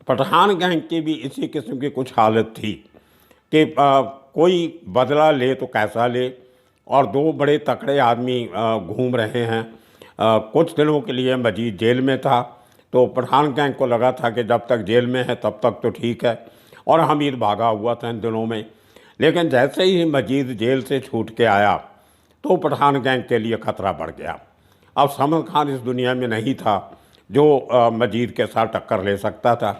Pathan gang की भी इसी किस्म की कुछ हालत थी कि कोई बदला ले तो कैसा ले। और दो बड़े तकड़े आदमी घूम रहे हैं। कुछ दिनों के लिए मजीद जेल में था, तो पठान गैंग को लगा था कि जब तक जेल में है तब तक तो ठीक है, और हमीद भागा हुआ था इन दिनों में। लेकिन जैसे ही मजीद जेल से छूट के आया तो पठान गैंग के लिए ख़तरा बढ़ गया। अब समद खान इस दुनिया में नहीं था जो मजीद के साथ टक्कर ले सकता था,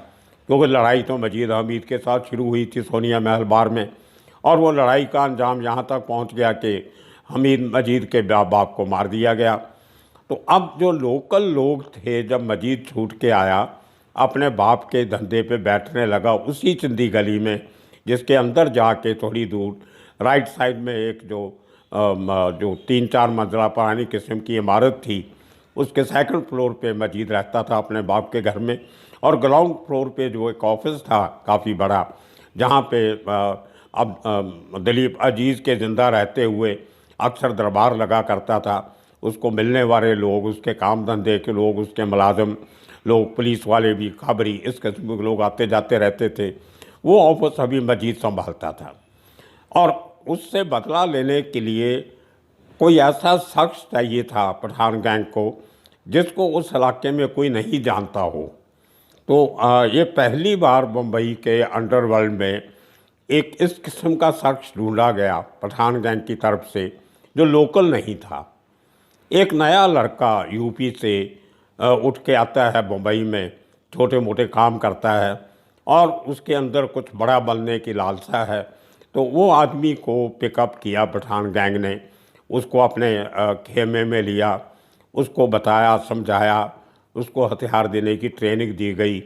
क्योंकि लड़ाई तो मजीद हमीद के साथ शुरू हुई थी सोनिया महल बार में, और वो लड़ाई का अंजाम यहाँ तक पहुँच गया कि हमीद मजीद के बाप को मार दिया गया। तो अब जो लोकल लोग थे, जब मजीद छूट के आया अपने बाप के धंधे पे बैठने लगा उसी चिंदी गली में, जिसके अंदर जाके थोड़ी दूर राइट साइड में एक जो 3-4 मंजिला पुरानी किस्म की इमारत थी, उसके सेकंड फ्लोर पे मजीद रहता था अपने बाप के घर में। और ग्राउंड फ्लोर पे जो एक ऑफिस था काफ़ी बड़ा, जहाँ पे अब दिलीप अजीज़ के ज़िंदा रहते हुए अक्सर दरबार लगा करता था। उसको मिलने वाले लोग, उसके काम धंधे के लोग, उसके मुलाजिम लोग, पुलिस वाले भी, खबरी, इस किस्म के लोग आते जाते रहते थे। वो ऑफिस अभी मजीद संभालता था। और उससे बदला लेने के लिए कोई ऐसा शख्स चाहिए था पठान गैंग को जिसको उस इलाके में कोई नहीं जानता हो। तो ये पहली बार मुंबई के अंडरवर्ल्ड में एक इस किस्म का शख्स ढूंढा गया पठान गैंग की तरफ से जो लोकल नहीं था। एक नया लड़का यूपी से उठ के आता है मुंबई में, छोटे मोटे काम करता है और उसके अंदर कुछ बड़ा बनने की लालसा है। तो वो आदमी को पिकअप किया पठान गैंग ने, उसको अपने खेमे में लिया, उसको बताया, समझाया, उसको हथियार देने की ट्रेनिंग दी गई।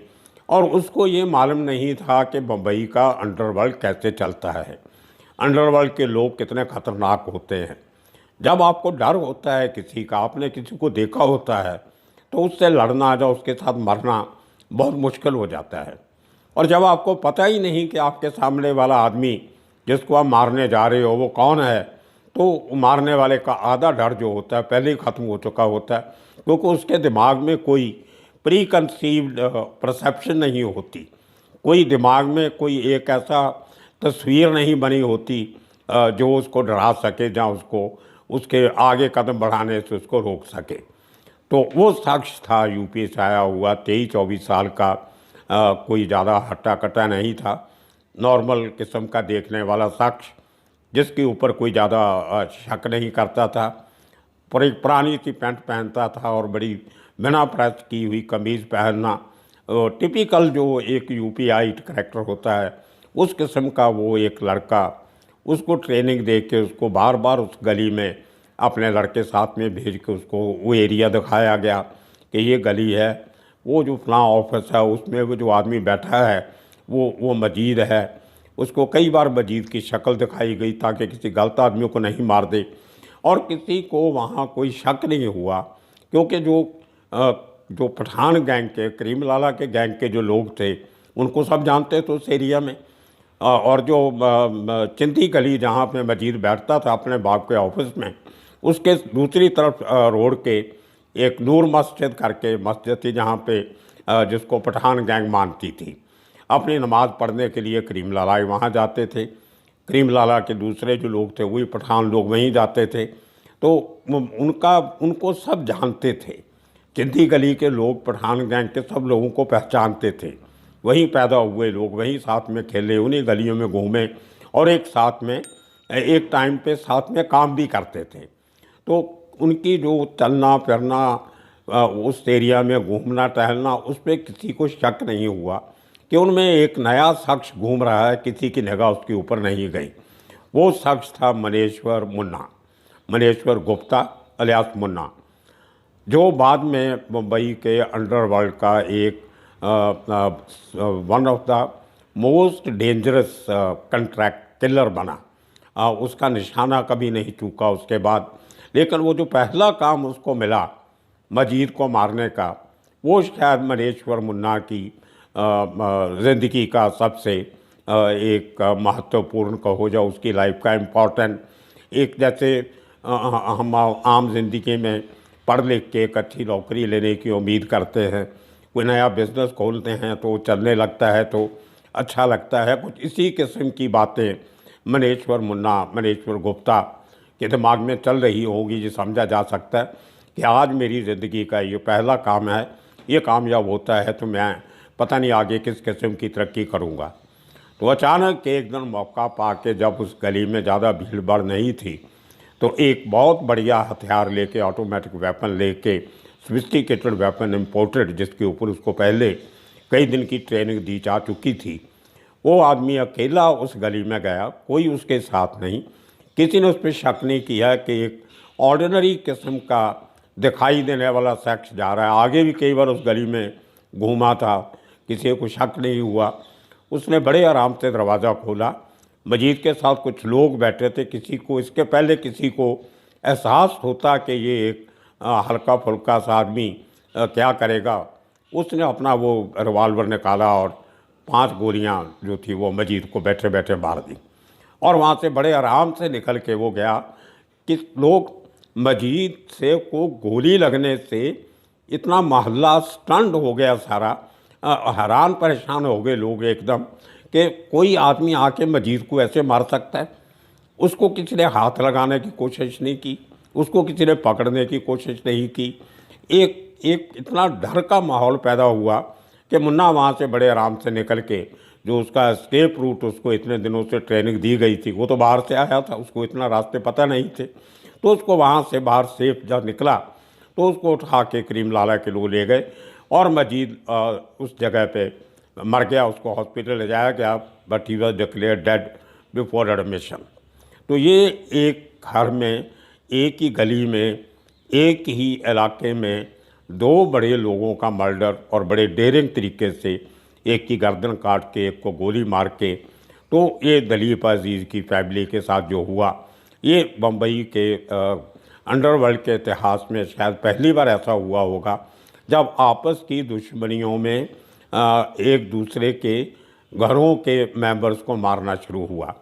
और उसको ये मालूम नहीं था कि मुंबई का अंडरवर्ल्ड कैसे चलता है, अंडरवर्ल्ड के लोग कितने ख़तरनाक होते हैं। जब आपको डर होता है किसी का, आपने किसी को देखा होता है, तो उससे लड़ना या उसके साथ मरना बहुत मुश्किल हो जाता है। और जब आपको पता ही नहीं कि आपके सामने वाला आदमी जिसको आप मारने जा रहे हो वो कौन है, तो मारने वाले का आधा डर जो होता है पहले ही ख़त्म हो चुका होता है, क्योंकि उसके दिमाग में कोई प्री कंसीव्ड परसेप्शन नहीं होती, कोई दिमाग में कोई एक ऐसा तस्वीर नहीं बनी होती जो उसको डरा सके या उसको उसके आगे कदम बढ़ाने से उसको रोक सके। तो वो शख्स था यूपी से आया हुआ 23-24 साल का, कोई ज़्यादा हट्टा कट्टा नहीं था, नॉर्मल किस्म का देखने वाला शख्स जिसके ऊपर कोई ज़्यादा शक नहीं करता था। पर एक पुरानी सी पैंट पहनता था और बड़ी बिना प्रेस की हुई कमीज़ पहनना, टिपिकल जो एक यूपीआई करैक्टर होता है उस किस्म का वो एक लड़का। उसको ट्रेनिंग दे के उसको बार बार उस गली में अपने लड़के साथ में भेज के उसको वो एरिया दिखाया गया कि ये गली है, वो जो फलां ऑफिस है उसमें वो जो आदमी बैठा है वो मजीद है। उसको कई बार मजीद की शक्ल दिखाई गई ताकि किसी गलत आदमी को नहीं मार दे। और किसी को वहाँ कोई शक नहीं हुआ, क्योंकि जो पठान गैंग के, करीम लाला के गैंग के जो लोग थे उनको सब जानते थे उस एरिया में। और जो चिंदी गली जहाँ पे मजीद बैठता था अपने बाप के ऑफिस में, उसके दूसरी तरफ रोड के एक नूर मस्जिद करके मस्जिद थी जहाँ पे जिसको पठान गैंग मानती थी। अपनी नमाज़ पढ़ने के लिए करीम लाला वहाँ जाते थे, करीम लाला के दूसरे जो लोग थे वही पठान लोग वहीं जाते थे। तो उनको सब जानते थे, चिंदी गली के लोग पठान गैंग के सब लोगों को पहचानते थे। वहीं पैदा हुए लोग, वहीं साथ में खेले, उन्हीं गलियों में घूमे और एक साथ में एक टाइम पे साथ में काम भी करते थे। तो उनकी जो चलना फिरना, उस एरिया में घूमना टहलना, उस पर किसी को शक नहीं हुआ कि उनमें एक नया शख्स घूम रहा है, किसी की निगाह उसके ऊपर नहीं गई। वो शख्स था मनेश्वर मुन्ना, मनेश्वर गुप्ता अलियास मुन्ना, जो बाद में मुंबई के अंडरवर्ल्ड का एक one of the most dangerous contract killer बना। उसका निशाना कभी नहीं चूका उसके बाद। लेकिन वो जो पहला काम उसको मिला मजीद को मारने का, वो शायद मनेश्वर मुन्ना की ज़िंदगी का सबसे एक महत्वपूर्ण कहो या उसकी लाइफ का इम्पोर्टेंट एक, जैसे हम आम ज़िंदगी में पढ़ लिख के एक अच्छी नौकरी लेने की उम्मीद करते हैं, कोई नया बिजनेस खोलते हैं तो चलने लगता है तो अच्छा लगता है। कुछ इसी किस्म की बातें मनेश्वर गुप्ता के दिमाग में चल रही होगी, जो समझा जा सकता है कि आज मेरी ज़िंदगी का ये पहला काम है, ये कामयाब होता है तो मैं पता नहीं आगे किस किस्म की तरक्की करूँगा। तो अचानक एक दिन मौका पा के, जब उस गली में ज़्यादा भीड़ भाड़ नहीं थी, तो एक बहुत बढ़िया हथियार लेके, ऑटोमेटिक वेपन लेके, सोफिस्टिकेटेड वेपन इम्पोर्टेड, जिसके ऊपर उसको पहले कई दिन की ट्रेनिंग दी जा चुकी थी, वो आदमी अकेला उस गली में गया, कोई उसके साथ नहीं। किसी ने उस पर शक नहीं किया कि एक ऑर्डिनरी किस्म का दिखाई देने वाला शख्स जा रहा है। आगे भी कई बार उस गली में घूमा था, किसी को शक नहीं हुआ। उसने बड़े आराम से दरवाज़ा खोला। मजीद के साथ कुछ लोग बैठे थे। इसके पहले किसी को एहसास होता कि ये एक हल्का फुल्का सा आदमी क्या करेगा, उसने अपना वो रिवाल्वर निकाला और 5 गोलियां जो थी वो मजीद को बैठे बैठे मार दी, और वहाँ से बड़े आराम से निकल के वो गया। कि लोग मजीद से को गोली लगने से इतना मोहल्ला स्टंड हो गया सारा, हैरान परेशान हो गए लोग एकदम कि कोई आदमी आके मजीद को ऐसे मार सकता है। उसको किसी ने हाथ लगाने की कोशिश नहीं की, उसको किसी ने पकड़ने की कोशिश नहीं की। एक एक इतना डर का माहौल पैदा हुआ कि मुन्ना वहाँ से बड़े आराम से निकल के, जो उसका एस्केप रूट उसको इतने दिनों से ट्रेनिंग दी गई थी, वो तो बाहर से आया था, उसको इतना रास्ते पता नहीं थे, तो उसको वहाँ से बाहर सेफ जब निकला तो उसको उठा के करीम लाला के लोग ले गए और मजीद उस जगह पे मर गया। उसको हॉस्पिटल ले जाया गया, but he was declare dead before admission. तो ये एक घर में, एक ही गली में, एक ही इलाके में 2 बड़े लोगों का मर्डर, और बड़े डेयरिंग तरीके से, एक की गर्दन काट के, एक को गोली मार के। तो ये दलीप अजीज़ की फैमिली के साथ जो हुआ, ये बम्बई के अंडरवर्ल्ड के इतिहास में शायद पहली बार ऐसा हुआ होगा जब आपस की दुश्मनियों में एक दूसरे के घरों के मेंबर्स को मारना शुरू हुआ।